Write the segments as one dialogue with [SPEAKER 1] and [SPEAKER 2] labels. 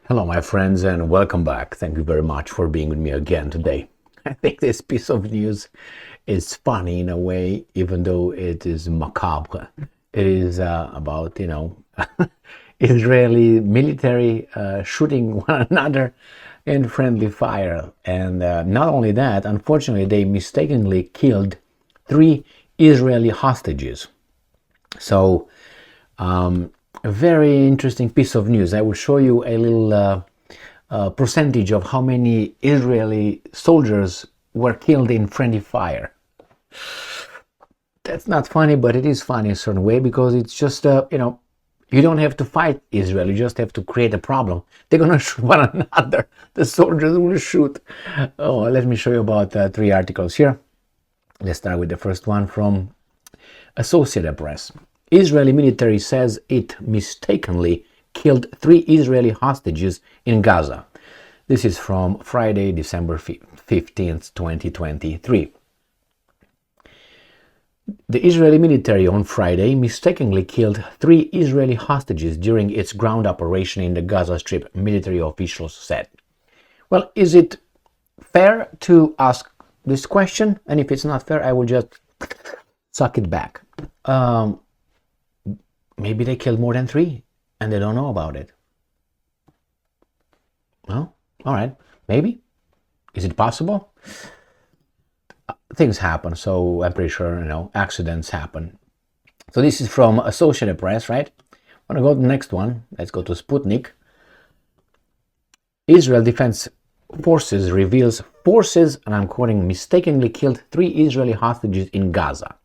[SPEAKER 1] Hello, my friends, and welcome back. Thank you very much for being with me again today. I think this piece of news is funny in a way, even though it is macabre. It is about, Israeli military shooting one another in friendly fire. And not only that, unfortunately, they mistakenly killed three Israeli hostages. So, a very interesting piece of news. I will show you a little percentage of how many Israeli soldiers were killed in friendly fire. That's not funny, but it is funny in a certain way because it's just, you don't have to fight Israel. You just have to create a problem. They're going to shoot one another. The soldiers will shoot. Oh, let me show you about three articles here. Let's start with the first one from Associated Press. Israeli military says it mistakenly killed three Israeli hostages in Gaza. This is from Friday, December 15th, 2023. The Israeli military on Friday mistakenly killed three Israeli hostages during its ground operation in the Gaza Strip, military officials said. Well, is it fair to ask this question? And if it's not fair, I will just suck it back. Maybe they killed more than three and they don't know about it. Well, all right, maybe. Is it possible? Things happen, so I'm pretty sure, accidents happen. So this is from Associated Press, right? I'm gonna go to the next one. Let's go to Sputnik. Israel Defense Forces reveals forces, and I'm quoting, mistakenly killed three Israeli hostages in Gaza.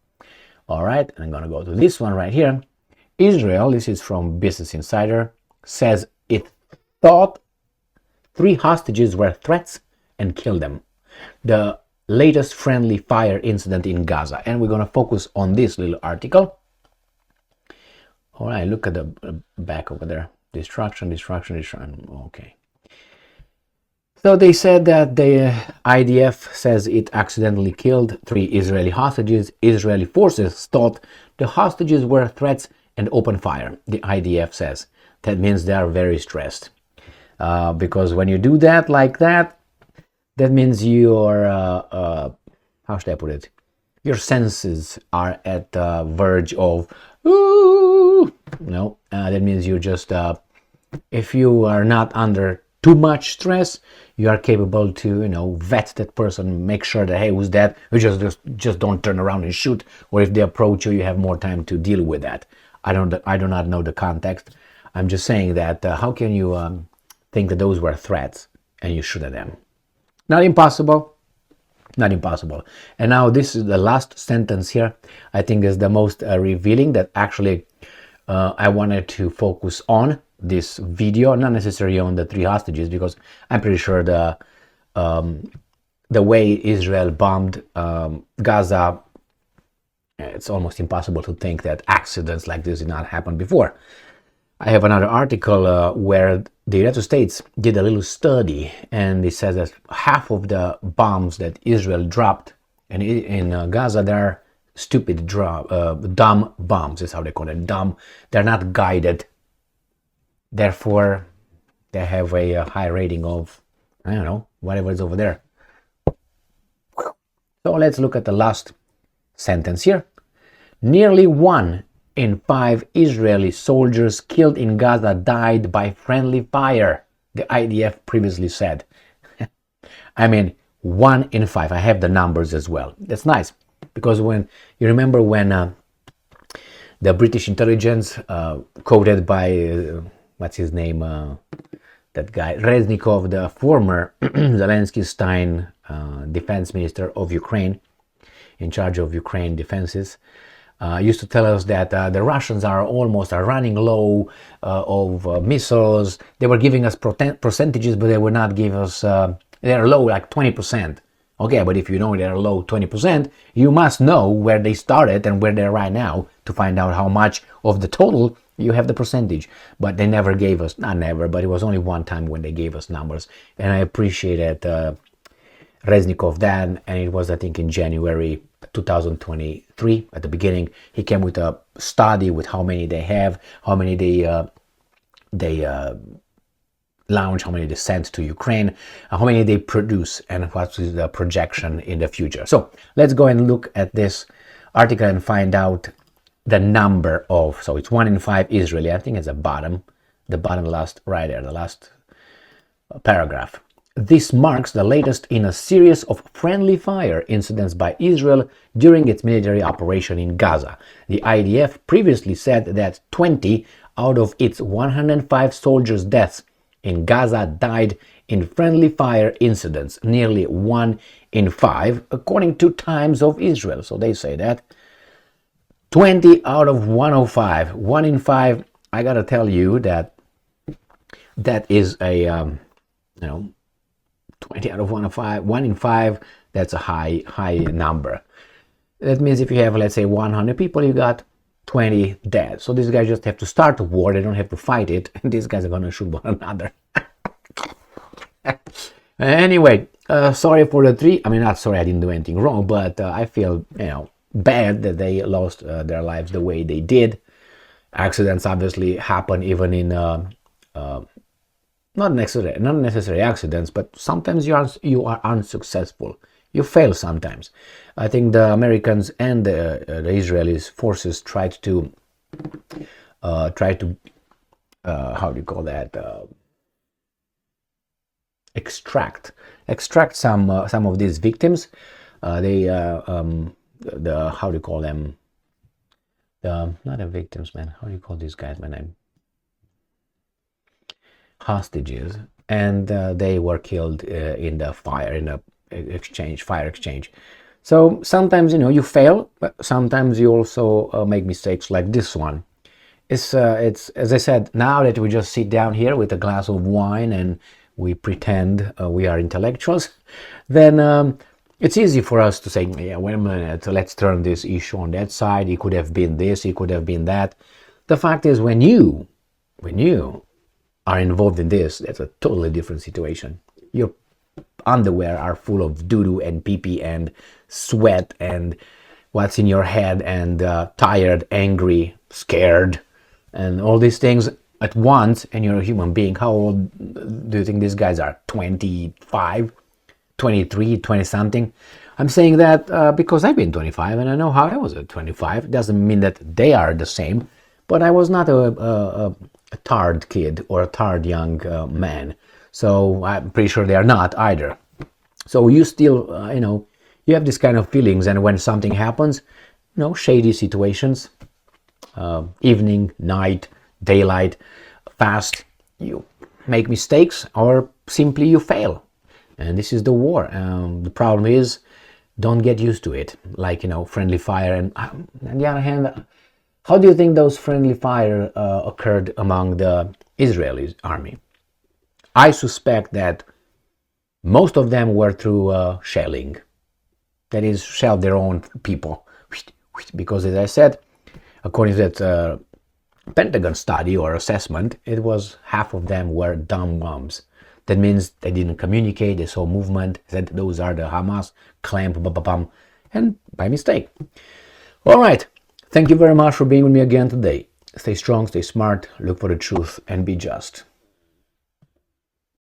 [SPEAKER 1] All right, and I'm gonna go to this one right here. Israel, this is from Business Insider, says it thought three hostages were threats and killed them. The latest friendly fire incident in Gaza. And we're going to focus on this little article. All right, look at the back over there. Destruction. Okay. So they said that the IDF says it accidentally killed three Israeli hostages. Israeli forces thought the hostages were threats and opened fire, the IDF says. That means they are very stressed. Because when you do that like that, that means your, how should I put it? Your senses are at the verge of, ooh, that means you just, if you are not under too much stress, you are capable to, vet that person, make sure that, hey, who's that? You just don't turn around and shoot. Or if they approach you, you have more time to deal with that. I do not know the context. I'm just saying that how can you think that those were threats and you shoot at them? Not impossible. Not impossible. And now this is the last sentence here. I think is the most revealing that actually I wanted to focus on this video, not necessarily on the three hostages, because I'm pretty sure the way Israel bombed Gaza, it's almost impossible to think that accidents like this did not happen before. I have another article where the United States did a little study, and it says that half of the bombs that Israel dropped in Gaza, they're stupid, dumb bombs, is how they call it, dumb. They're not guided. Therefore, they have a high rating of, I don't know, whatever is over there. So let's look at the last sentence here. Nearly 1 in 5 Israeli soldiers killed in Gaza died by friendly fire, the IDF previously said. I mean, 1 in 5. I have the numbers as well. That's nice, because when you remember when the British intelligence, quoted by, what's his name, that guy, Reznikov, the former Zelensky-Stein defense minister of Ukraine, in charge of Ukraine defenses, used to tell us that the Russians are running low of missiles. They were giving us percentages, but they would not give us, they're low like 20%. Okay, but if you know they're low 20%, you must know where they started and where they're right now to find out how much of the total you have the percentage. But they never gave us, not never, but it was only one time when they gave us numbers. And I appreciated Reznikov then, and it was, I think, in January 2023 at the beginning. He came with a study with how many they have, how many they launch, how many they sent to Ukraine, how many they produce, and what is the projection in the future. So let's go and look at this article and find out the number of, so it's 1 in 5 Israeli, I think it's the bottom last, right there, the last paragraph. This marks the latest in a series of friendly fire incidents by Israel during its military operation in Gaza. The IDF previously said that 20 out of its 105 soldiers' deaths in Gaza died in friendly fire incidents, nearly 1 in 5, according to Times of Israel. So they say that 20 out of 105, 1 in 5. I gotta tell you that is a 20 out of 105, 1 in 5. That's a high number. That means if you have, let's say, 100 people, you got 20 dead. So these guys just have to start a war. They don't have to fight it. And these guys are gonna shoot one another. Anyway, sorry for the 3. I mean, not sorry, I didn't do anything wrong, but I feel, bad that they lost their lives the way they did. Accidents obviously happen even in not necessary accidents, but sometimes you are unsuccessful. You fail sometimes. I think the Americans and the Israeli forces tried to how do you call that? Extract some of these victims. They how do you call them? Not the victims, man. How do you call these guys? My name. Hostages, and they were killed in the fire, in a fire exchange. So sometimes you fail, but sometimes you also make mistakes like this one. It's as I said, now that we just sit down here with a glass of wine and we pretend we are intellectuals, then it's easy for us to say, yeah, wait a minute, let's turn this issue on that side. It could have been this, it could have been that. The fact is, when you are involved in this, that's a totally different situation. Your underwear are full of doo-doo and pee-pee and sweat and what's in your head, and tired, angry, scared, and all these things at once, and you're a human being. How old do you think these guys are? 25, 23, 20 something? I'm saying that because I've been 25 and I know how I was at 25. It doesn't mean that they are the same, but I was not a tired kid or a tired young man. So I'm pretty sure they are not either. So you still, you have this kind of feelings, and when something happens, shady situations, evening, night, daylight, fast, you make mistakes or simply you fail. And this is the war. The problem is, don't get used to it. Like, friendly fire. And on the other hand, how do you think those friendly fire occurred among the Israeli army? I suspect that most of them were through shelling. That is, shell their own people. Because as I said, according to that Pentagon study or assessment, it was half of them were dumb bombs. That means they didn't communicate, they saw movement, said those are the Hamas, clamp, and by mistake. All right. Thank you very much for being with me again today. Stay strong, stay smart, look for the truth, and be just.